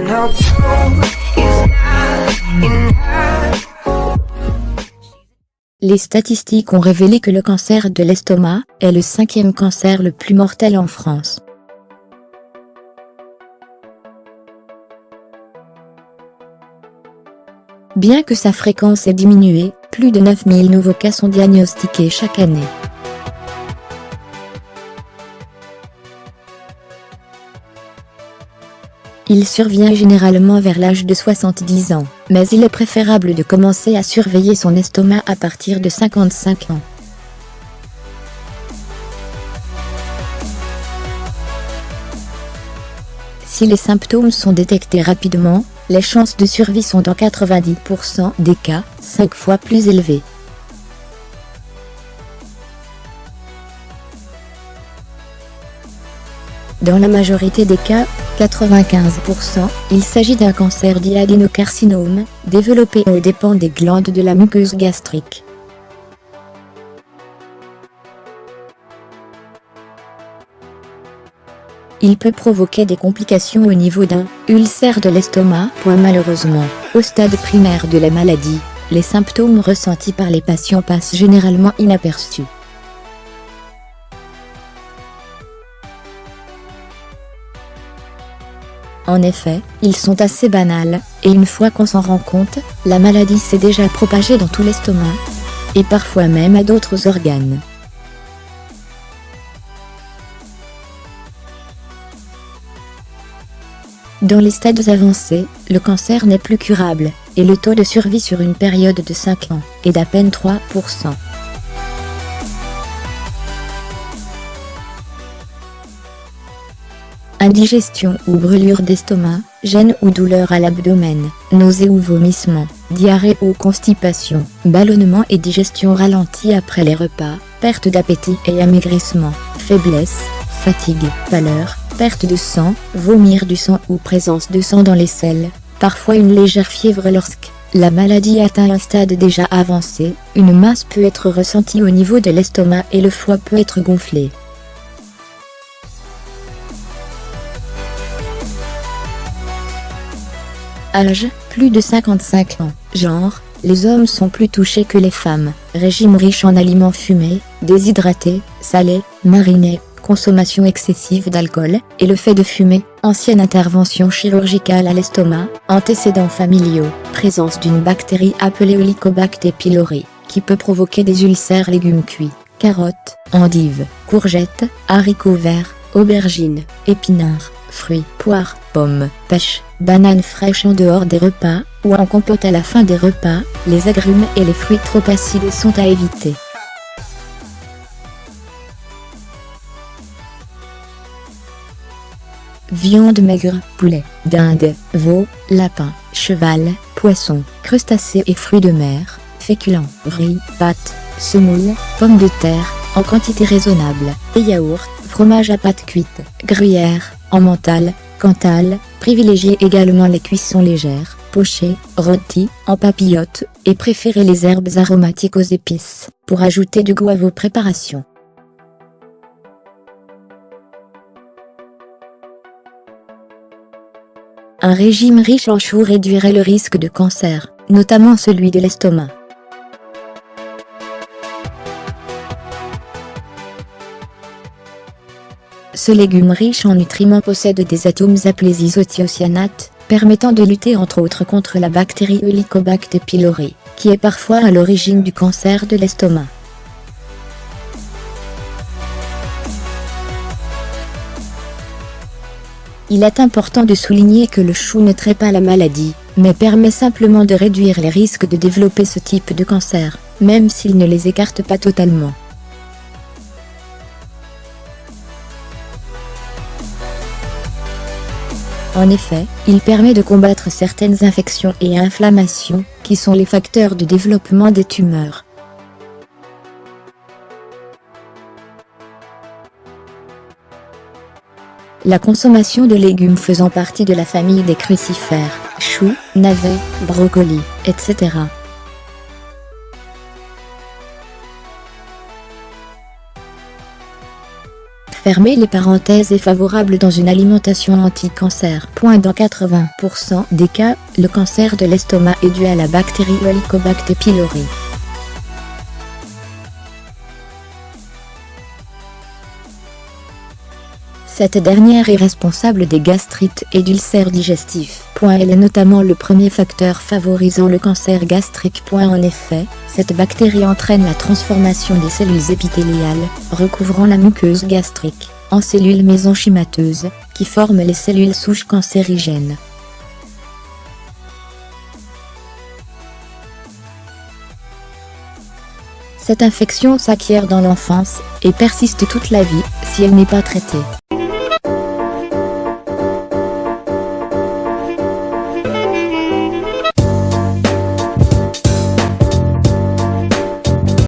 no proof is not enough. Les statistiques ont révélé que le cancer de l'estomac est le 5e cancer le plus mortel en France. Bien que sa fréquence ait diminué, plus de 9000 nouveaux cas sont diagnostiqués chaque année. Il survient généralement vers l'âge de 70 ans, mais il est préférable de commencer à surveiller son estomac à partir de 55 ans. Si les symptômes sont détectés rapidement, les chances de survie sont dans 90% des cas, 5 fois plus élevées. Dans la majorité des cas, 95%, il s'agit d'un cancer d'adénocarcinome, développé aux dépens des glandes de la muqueuse gastrique. Il peut provoquer des complications au niveau d'un ulcère de l'estomac. Malheureusement, au stade primaire de la maladie, les symptômes ressentis par les patients passent généralement inaperçus. En effet, ils sont assez banals, et une fois qu'on s'en rend compte, la maladie s'est déjà propagée dans tout l'estomac, et parfois même à d'autres organes. Dans les stades avancés, le cancer n'est plus curable, et le taux de survie sur une période de 5 ans est d'à peine 3%. Indigestion ou brûlure d'estomac, gêne ou douleur à l'abdomen, nausées ou vomissements, diarrhée ou constipation, ballonnement et digestion ralentie après les repas, perte d'appétit et amaigrissement, faiblesse, fatigue, pâleur, perte de sang, vomir du sang ou présence de sang dans les selles, parfois une légère fièvre lorsque la maladie atteint un stade déjà avancé, une masse peut être ressentie au niveau de l'estomac et le foie peut être gonflé. Âge, plus de 55 ans. Genre, les hommes sont plus touchés que les femmes. Régime riche en aliments fumés, déshydratés, salés, marinés, consommation excessive d'alcool, et le fait de fumer, ancienne intervention chirurgicale à l'estomac, antécédents familiaux, présence d'une bactérie appelée Helicobacter pylori, qui peut provoquer des ulcères. Légumes cuits, carottes, endives, courgettes, haricots verts, aubergines, épinards, fruits, poires, pommes, pêches, bananes fraîches en dehors des repas, ou en compote à la fin des repas, les agrumes et les fruits trop acides sont à éviter. Viande maigre, poulet, dinde, veau, lapin, cheval, poisson, crustacés et fruits de mer, féculents, riz, pâtes, semoule, pommes de terre, en quantité raisonnable, et yaourt, fromage à pâte cuite, gruyère, emmental, cantal, privilégiez également les cuissons légères, pochées, rôties, en papillotes, et préférez les herbes aromatiques aux épices, pour ajouter du goût à vos préparations. Un régime riche en choux réduirait le risque de cancer, notamment celui de l'estomac. Ce légume riche en nutriments possède des atomes appelés isothiocyanates, permettant de lutter entre autres contre la bactérie Helicobacter pylori, qui est parfois à l'origine du cancer de l'estomac. Il est important de souligner que le chou ne traite pas la maladie, mais permet simplement de réduire les risques de développer ce type de cancer, même s'il ne les écarte pas totalement. En effet, il permet de combattre certaines infections et inflammations, qui sont les facteurs de développement des tumeurs. La consommation de légumes faisant partie de la famille des crucifères, choux, navets, brocolis, etc. Fermez les parenthèses est favorable dans une alimentation anti-cancer. Dans 80% des cas, le cancer de l'estomac est dû à la bactérie Helicobacter pylori. Cette dernière est responsable des gastrites et d'ulcères digestifs. Elle est notamment le premier facteur favorisant le cancer gastrique. En effet, cette bactérie entraîne la transformation des cellules épithéliales, recouvrant la muqueuse gastrique, en cellules mésenchymateuses, qui forment les cellules souches cancérigènes. Cette infection s'acquiert dans l'enfance et persiste toute la vie si elle n'est pas traitée.